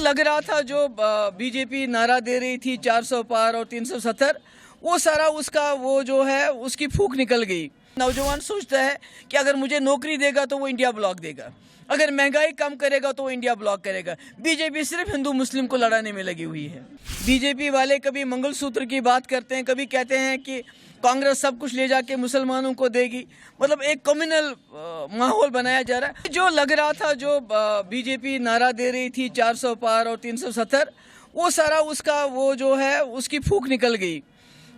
लग रहा था जो बीजेपी नारा दे रही थी 400 पार और 370, वो सारा उसका वो जो है उसकी फूंक निकल गई। नौजवान सोचता है कि अगर मुझे नौकरी देगा तो वो इंडिया ब्लॉक देगा, अगर महंगाई कम करेगा तो वो इंडिया ब्लॉक करेगा। बीजेपी सिर्फ हिंदू मुस्लिम को लड़ाने में लगी हुई है। बीजेपी वाले कभी मंगलसूत्र की बात करते हैं, कभी कहते हैं कि कांग्रेस सब कुछ ले जाके मुसलमानों को देगी, मतलब एक कम्युनल माहौल बनाया जा रहा है। जो लग रहा था जो बीजेपी नारा दे रही थी 400 पार और 370, वो सारा उसका वो जो है उसकी फूंक निकल गई।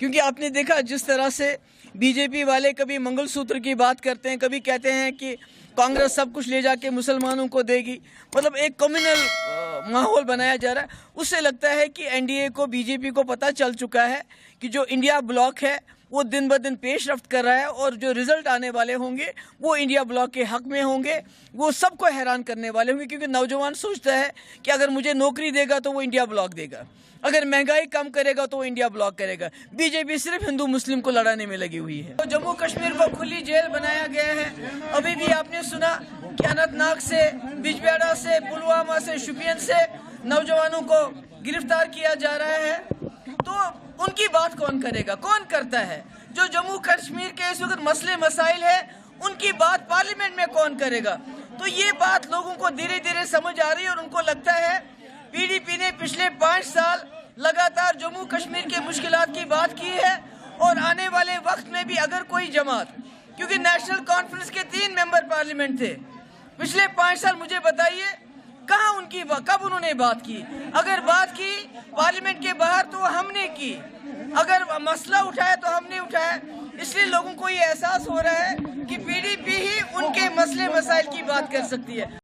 क्योंकि आपने देखा जिस तरह से बीजेपी वाले कभी मंगलसूत्र की बात करते हैं, कभी कहते हैं कि कांग्रेस सब कुछ ले जाके मुसलमानों को देगी, मतलब एक कम्युनल माहौल बनाया जा रहा है। उससे लगता है कि एनडीए को, बीजेपी को पता चल चुका है कि जो इंडिया ब्लॉक है वो दिन ब दिन पेशरफ्त कर रहा है और जो रिजल्ट आने वाले होंगे वो इंडिया ब्लॉक के हक में होंगे, वो सबको हैरान करने वाले होंगे। क्योंकि नौजवान सोचता है कि अगर मुझे नौकरी देगा तो वो इंडिया ब्लॉक देगा, अगर महंगाई कम करेगा तो वो इंडिया ब्लॉक करेगा। बीजेपी सिर्फ हिंदू मुस्लिम को लड़ाने में लगी हुई है। तो जम्मू कश्मीर को खुली जेल बनाया गया है। अभी भी आपने सुना कि अनंतनाग से, बिजबेहरा से, पुलवामा से, शोपियान से नौजवानों को गिरफ्तार किया जा रहा है। तो उनकी बात कौन करेगा, कौन करता है? जो जम्मू कश्मीर के इस वक्त मसले मसाइल है उनकी बात पार्लियामेंट में कौन करेगा? तो ये बात लोगों को धीरे धीरे समझ आ रही है और उनको लगता है पीडीपी ने पिछले 5 साल लगातार जम्मू कश्मीर के मुश्किलात की बात की है और आने वाले वक्त में भी अगर कोई जमात, क्योंकि नेशनल कॉन्फ्रेंस के 3 मेंबर पार्लियामेंट थे पिछले 5 साल, मुझे बताइए कहाँ उनकी कब उन्होंने बात की? अगर बात की पार्लियामेंट के बाहर तो हमने की, अगर मसला उठाया तो हमने उठाया। इसलिए लोगों को ये एहसास हो रहा है कि पीडीपी ही उनके मसले मसाइल की बात कर सकती है।